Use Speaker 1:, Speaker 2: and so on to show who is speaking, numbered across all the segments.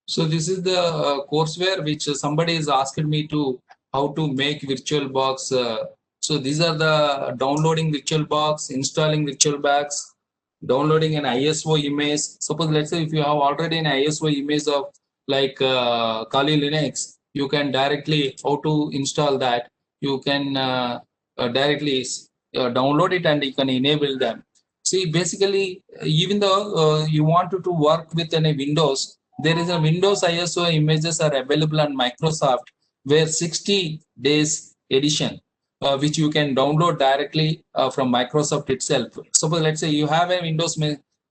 Speaker 1: So this is the courseware which somebody has asked me to how to make VirtualBox. So these are the downloading VirtualBox, installing VirtualBox, downloading an ISO image. Suppose let's say if you have already an ISO image of like Kali Linux, you can directly how to install that. You can directly download it and you can enable them. See, basically, even though you want to work with any Windows, there is a Windows ISO images are available on Microsoft where 60 days edition, which you can download directly from Microsoft itself. Suppose let's say you have a Windows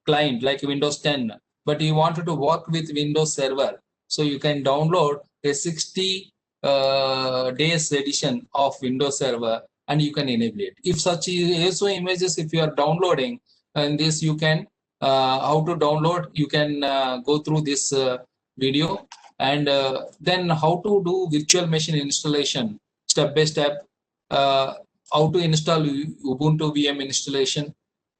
Speaker 1: client like Windows 10, but you wanted to work with Windows Server. So you can download a 60 days edition of Windows Server and you can enable it. If such ISO images, if you are downloading, and this you can how to download, you can go through this video, and then how to do virtual machine installation step by step, how to install Ubuntu VM installation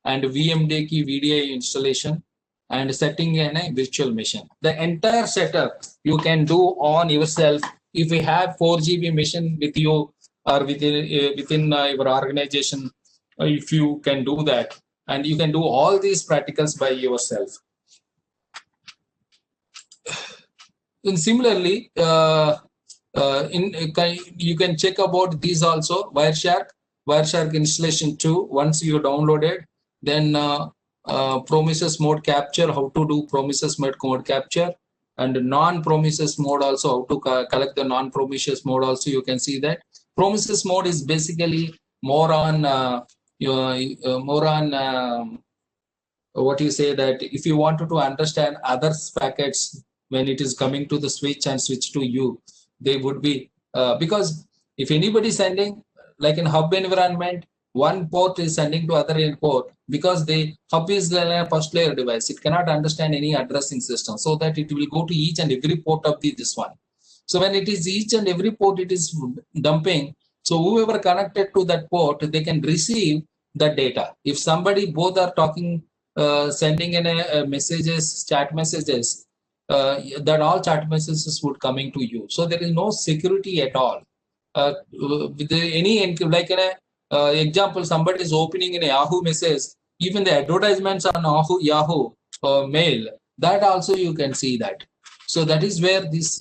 Speaker 1: and VMDK VDI installation and setting in a virtual machine. The entire setup you can do on yourself if you have 4 GB machine with you or within your organization. If you can do that, and you can do all these practicals by yourself. And similarly, you can check about these also. Wireshark installation 2. Once you downloaded, then Prometheus mode capture, how to do Prometheus mode capture, and non-Prometheus mode also, how to collect the non-Prometheus mode also. You can see that Prometheus mode is basically more on what you say, that if you wanted to understand others packets when it is coming to the switch and switch to you, they would be because if anybody sending like in hub environment, one port is sending to other port, because the hub is a first layer device, it cannot understand any addressing system, so that it will go to each and every port of this one. So when it is each and every port it is dumping, so whoever connected to that port, they can receive the data. If somebody both are talking, sending in messages, chat messages, that all chat messages would coming to you. So there is no security at all. With any like an example, somebody is opening in a Yahoo message, even the advertisements on Yahoo mail, that also you can see that. So that is where this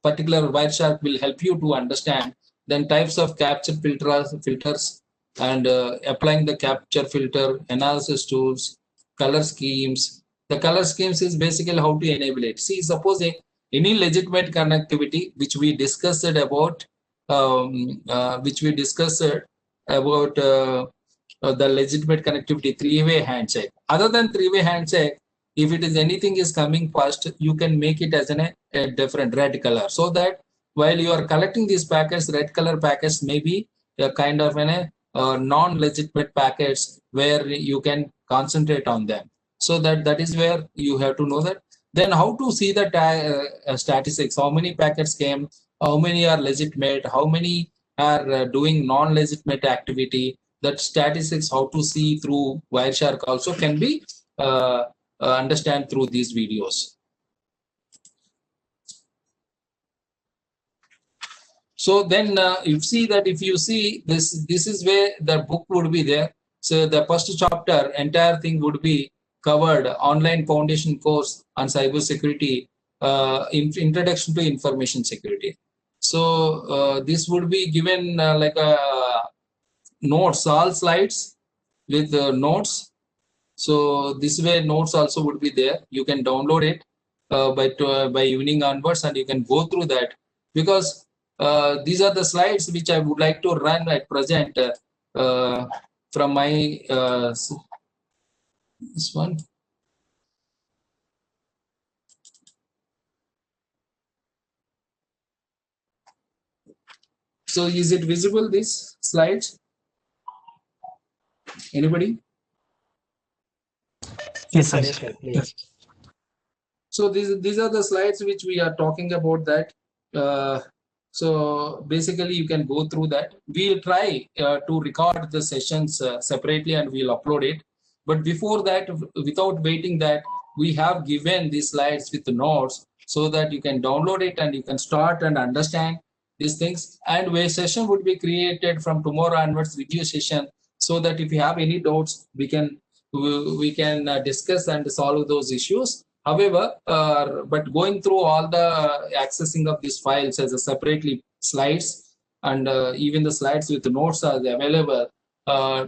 Speaker 1: particular Wireshark will help you to understand then types of capture filters and applying the capture filter, analysis tools, color schemes. The color schemes is basically how to enable it. See, suppose any legitimate connectivity which we discussed about, the legitimate connectivity, three-way handshake. Other than three-way handshake, if it is anything is coming first, you can make it as a different red color, so that while you are collecting these packets, red color packets may be a kind of non-legitimate packets where you can concentrate on them. So that is where you have to know that. Then how to see the statistics, how many packets came, how many are legitimate, how many are doing non-legitimate activity. That statistics, how to see through Wireshark also can be understand through these videos. So then you see that if you see this is where the book would be there. So the first chapter, entire thing would be covered, online foundation course on cyber security, introduction to information security. So this would be given like a notes, all slides with notes. So this way notes also would be there. You can download it by evening onwards, and you can go through that, because these are the slides which I would like to run at present from my this one. So is it visible, these slides? Anybody?
Speaker 2: Yes, sir. Yes.
Speaker 1: So these are the slides which we are talking about that. So basically you can go through that. We'll try to record the sessions separately and we'll upload it. But before that, without waiting that, we have given these slides with the notes so that you can download it and you can start and understand these things. And a session would be created from tomorrow onwards, review session, so that if you have any doubts, we can discuss and solve those issues. However, but going through all the accessing of these files as a separately slides, and even the slides with the notes are available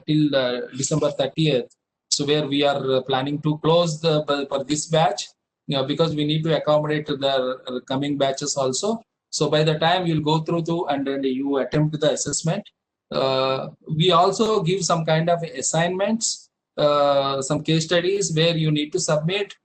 Speaker 1: till December 30th. So where we are planning to close for this batch, because we need to accommodate the coming batches also. So by the time you'll go through and then you attempt the assessment, we also give some kind of assignments, some case studies where you need to submit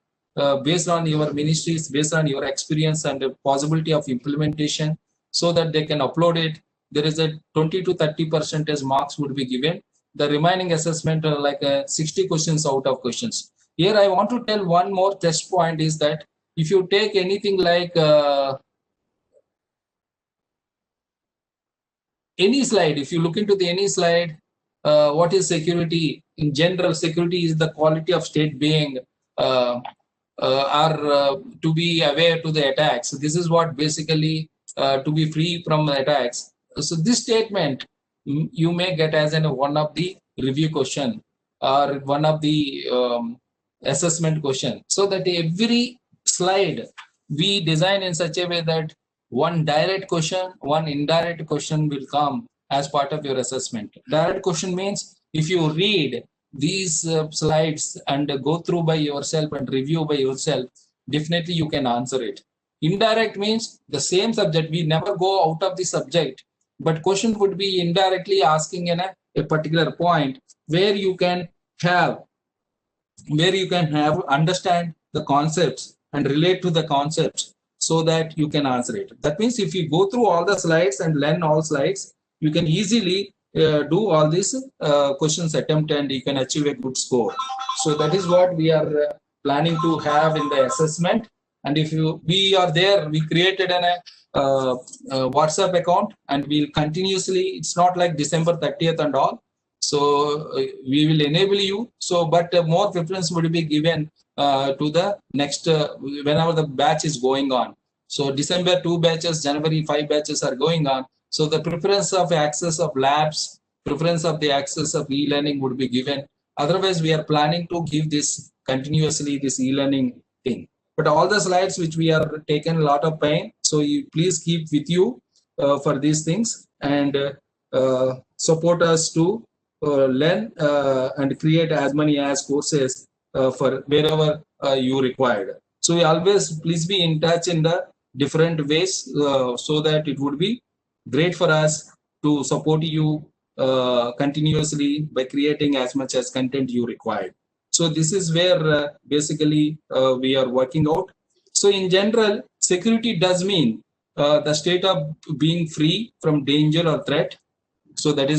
Speaker 1: based on your ministries, based on your experience and the possibility of implementation, so that they can upload it. There is a 20 to 30% marks would be given. The remaining assessment are like 60 questions out of questions. Here I want to tell one more test point is that if you take anything like any slide, if you look into any slide, what is security? In general, security is the quality of state being to be aware to the attacks. So this is what basically to be free from attacks. So this statement you may get as one of the review question or one of the assessment question. So that every slide we design in such a way that one direct question, one indirect question will come as part of your assessment. Direct question means if you read these slides and go through by yourself and review by yourself, definitely you can answer it. Indirect means the same subject, we never go out of the subject, but question would be indirectly asking in a particular point where you can have understand the concepts and relate to the concepts so that you can answer it. That means if you go through all the slides and learn all slides, you can easily do all these questions attempt and you can achieve a good score. So that is what we are planning to have in the assessment. And if we are there, we created a WhatsApp account and we'll continuously, it's not like December 30th and all. So we will enable you. So, but more preference would be given to the next, whenever the batch is going on. So December 2 batches, January 5 batches are going on. So the preference of access of labs, preference of the access of e-learning would be given. Otherwise, we are planning to give this continuously, this e-learning thing. But all the slides which we are taken a lot of pain, so you please keep with you for these things and support us to learn and create as many as courses for wherever you required. So we always please be in touch in the different ways so that it would be great for us to support you continuously by creating as much as content you required. So this is where basically we are working out. So in general, security does mean the state of being free from danger or threat. So that is what